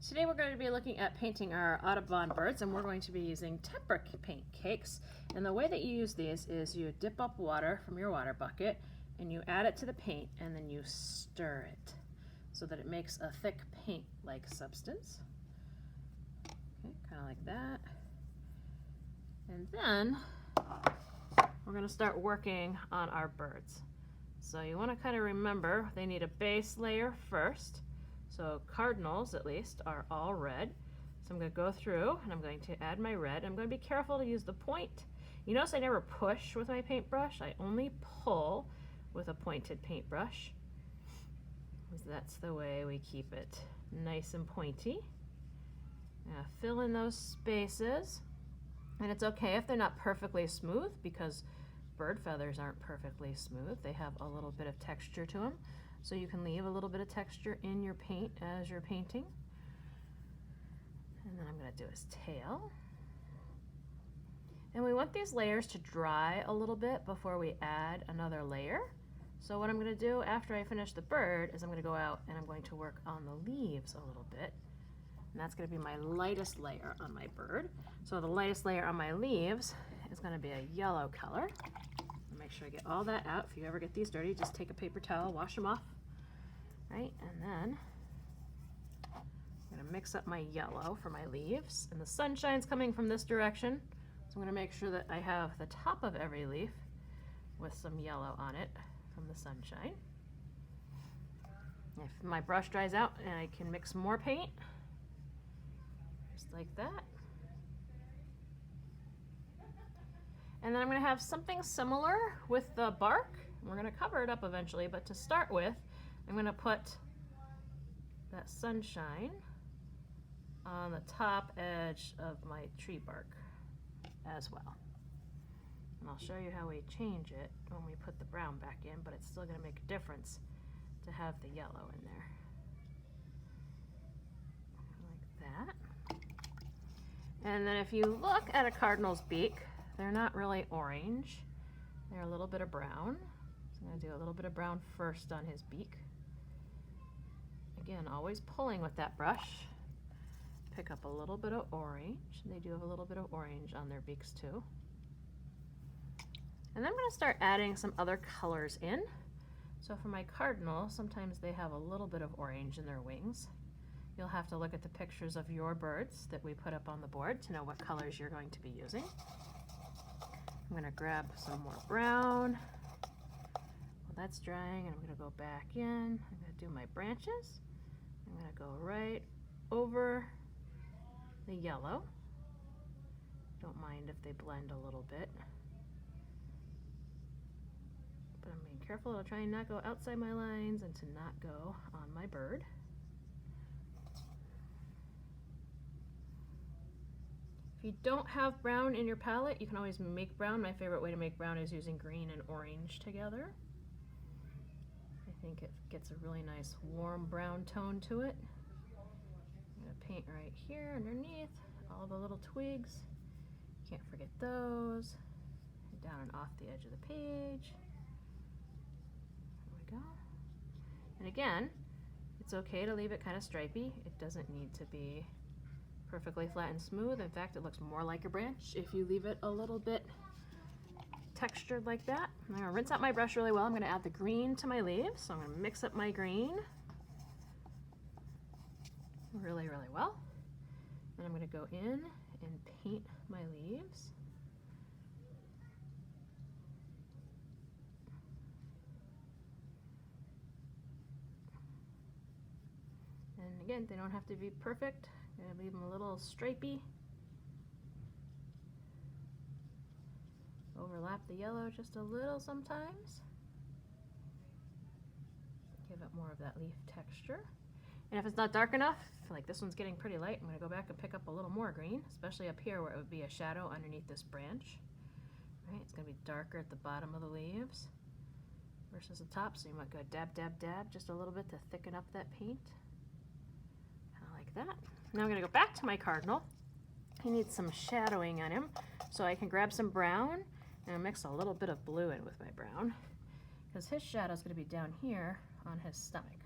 Today we're going to be looking at painting our Audubon birds, and we're going to be using Tempera paint cakes. And the way that you use these is you dip up water from your water bucket and you add it to the paint and then you stir it so that it makes a thick paint-like substance. Okay, kind of like that. And then we're going to start working on our birds. So you want to kind of remember they need a base layer first. So cardinals, at least, are all red. So I'm going to go through and I'm going to add my red. I'm going to be careful to use the point. You notice I never push with my paintbrush. I only pull with a pointed paintbrush, because that's the way we keep it nice and pointy. Now fill in those spaces. And it's okay if they're not perfectly smooth, because bird feathers aren't perfectly smooth. They have a little bit of texture to them. So you can leave a little bit of texture in your paint as you're painting. And then I'm going to do his tail. And we want these layers to dry a little bit before we add another layer. So what I'm going to do after I finish the bird is I'm going to go out and I'm going to work on the leaves a little bit. And that's going to be my lightest layer on my bird. So the lightest layer on my leaves is going to be a yellow color. Make sure I get all that out. If you ever get these dirty, just take a paper towel, wash them off. Right, and then I'm going to mix up my yellow for my leaves. And the sunshine's coming from this direction, so I'm going to make sure that I have the top of every leaf with some yellow on it from the sunshine. If my brush dries out and I can mix more paint, just like that. And then I'm going to have something similar with the bark. We're going to cover it up eventually, but to start with, I'm going to put that sunshine on the top edge of my tree bark as well. And I'll show you how we change it when we put the brown back in, but it's still going to make a difference to have the yellow in there. Like that. And then if you look at a cardinal's beak, they're not really orange. They're a little bit of brown. So I'm going to do a little bit of brown first on his beak. Again, always pulling with that brush. Pick up a little bit of orange. They do have a little bit of orange on their beaks too. And then I'm going to start adding some other colors in. So for my cardinal, sometimes they have a little bit of orange in their wings. You'll have to look at the pictures of your birds that we put up on the board to know what colors you're going to be using. I'm going to grab some more brown. Well, that's drying, and I'm going to go back in. I'm going to do my branches. I'm going to go right over the yellow. Don't mind if they blend a little bit. But I'm being careful to try and not go outside my lines and to not go on my bird. If you don't have brown in your palette, you can always make brown. My favorite way to make brown is using green and orange together. I think it gets a really nice warm brown tone to it. I'm going to paint right here underneath all the little twigs. Can't forget those. Down and off the edge of the page. There we go. And again, it's okay to leave it kind of stripy. It doesn't need to be perfectly flat and smooth. In fact, it looks more like a branch if you leave it a little bit textured like that. I'm going to rinse out my brush really well. I'm going to add the green to my leaves. So I'm going to mix up my green really, really well. And I'm going to go in and paint my leaves. And again, they don't have to be perfect. I'm going to leave them a little stripy. Overlap the yellow just a little sometimes. Give it more of that leaf texture. And if it's not dark enough, like this one's getting pretty light, I'm going to go back and pick up a little more green, especially up here where it would be a shadow underneath this branch. Right, it's going to be darker at the bottom of the leaves versus the top, so you might go dab, dab, dab just a little bit to thicken up that paint. Kind of like that. Now I'm going to go back to my cardinal. He needs some shadowing on him, so I can grab some brown and mix a little bit of blue in with my brown, because his shadow is going to be down here on his stomach,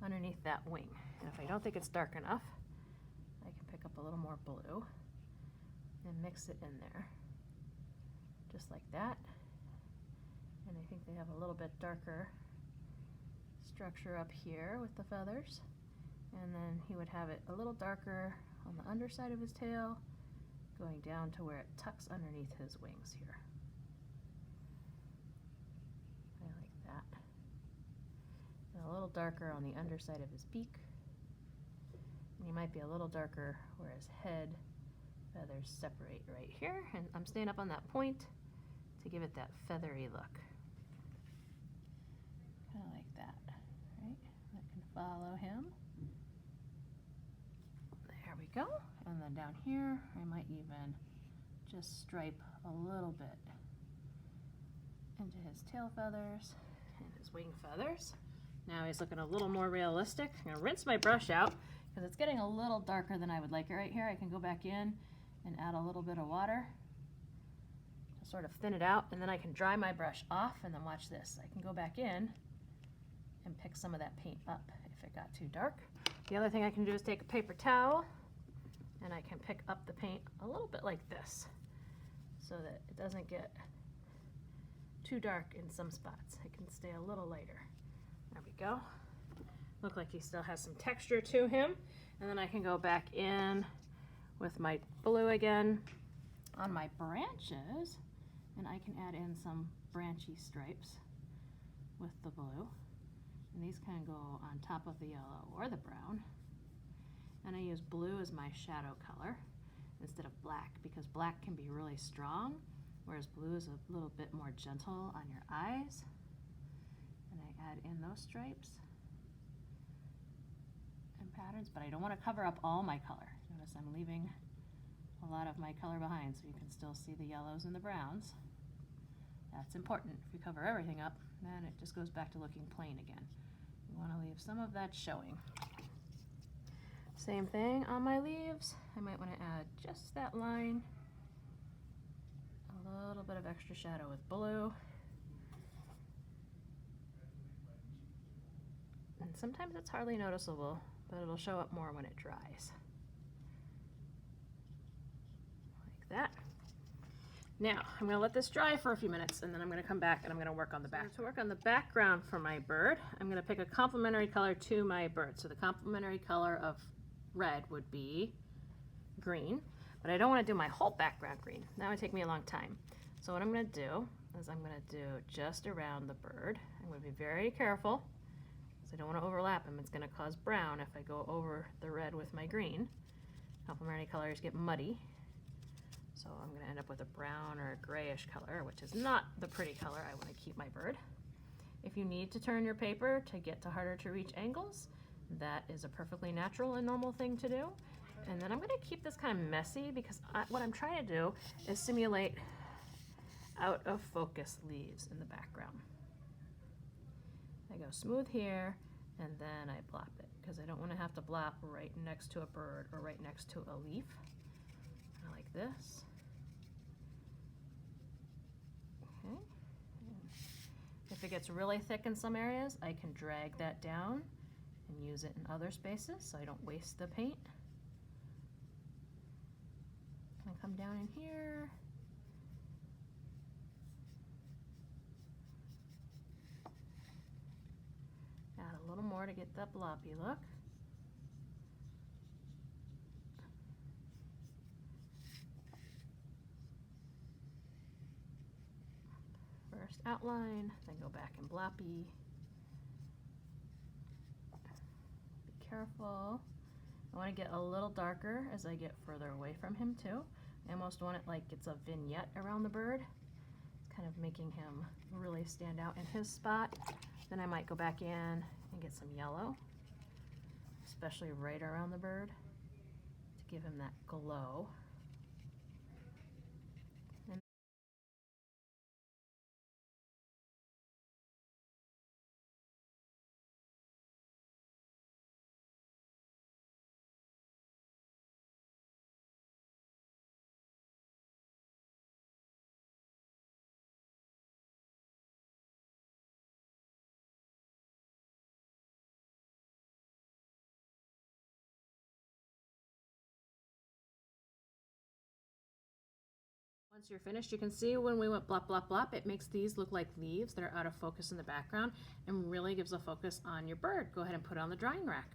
underneath that wing. And if I don't think it's dark enough, a little more blue and mix it in there, just like that. And I think they have a little bit darker structure up here with the feathers. And then he would have it a little darker on the underside of his tail, going down to where it tucks underneath his wings here. I like that. And a little darker on the underside of his beak. And he might be a little darker where his head feathers separate right here. And I'm staying up on that point to give it that feathery look. Kind of like that, right? I can follow him. There we go. And then down here, I might even just stripe a little bit into his tail feathers and his wing feathers. Now he's looking a little more realistic. I'm gonna rinse my brush out because it's getting a little darker than I would like it right here. I can go back in and add a little bit of water to sort of thin it out, and then I can dry my brush off, and then watch this. I can go back in and pick some of that paint up if it got too dark. The other thing I can do is take a paper towel and I can pick up the paint a little bit like this so that it doesn't get too dark in some spots. It can stay a little lighter. There we go. Look like he still has some texture to him. And then I can go back in with my blue again on my branches, and I can add in some branchy stripes with the blue. And these kind of go on top of the yellow or the brown. And I use blue as my shadow color instead of black, because black can be really strong, whereas blue is a little bit more gentle on your eyes. And I add in those stripes and patterns, but I don't want to cover up all my color. Notice I'm leaving a lot of my color behind so you can still see the yellows and the browns. That's important. If you cover everything up, then it just goes back to looking plain again. You want to leave some of that showing. Same thing on my leaves. I might want to add just that line, a little bit of extra shadow with blue. And sometimes it's hardly noticeable, but it'll show up more when it dries. Like that. Now, I'm going to let this dry for a few minutes, and then I'm going to come back and I'm going to work on the back. To work on the background for my bird, I'm going to pick a complementary color to my bird. So the complementary color of red would be green, but I don't want to do my whole background green. That would take me a long time. So what I'm going to do is I'm going to do just around the bird. I'm going to be very careful because I don't want to overlap them. It's going to cause brown if I go over the red with my green. Complementary colors get muddy. So I'm going to end up with a brown or a grayish color, which is not the pretty color I want to keep my bird. If you need to turn your paper to get to harder to reach angles, that is a perfectly natural and normal thing to do. And then I'm going to keep this kind of messy because what I'm trying to do is simulate out of focus leaves in the background. I go smooth here and then I blop it because I don't want to have to blop right next to a bird or right next to a leaf. I like this. Okay. And if it gets really thick in some areas, I can drag that down and use it in other spaces so I don't waste the paint. And come down in here. Add a little more to get that bloppy look. First outline, then go back and bloppy. Be careful. I want to get a little darker as I get further away from him too. I almost want it like it's a vignette around the bird. It's kind of making him really stand out in his spot. Then I might go back in and get some yellow, especially right around the bird, to give him that glow. Once you're finished, you can see when we went blop, blop, blop, it makes these look like leaves that are out of focus in the background and really gives a focus on your bird. Go ahead and put it on the drying rack.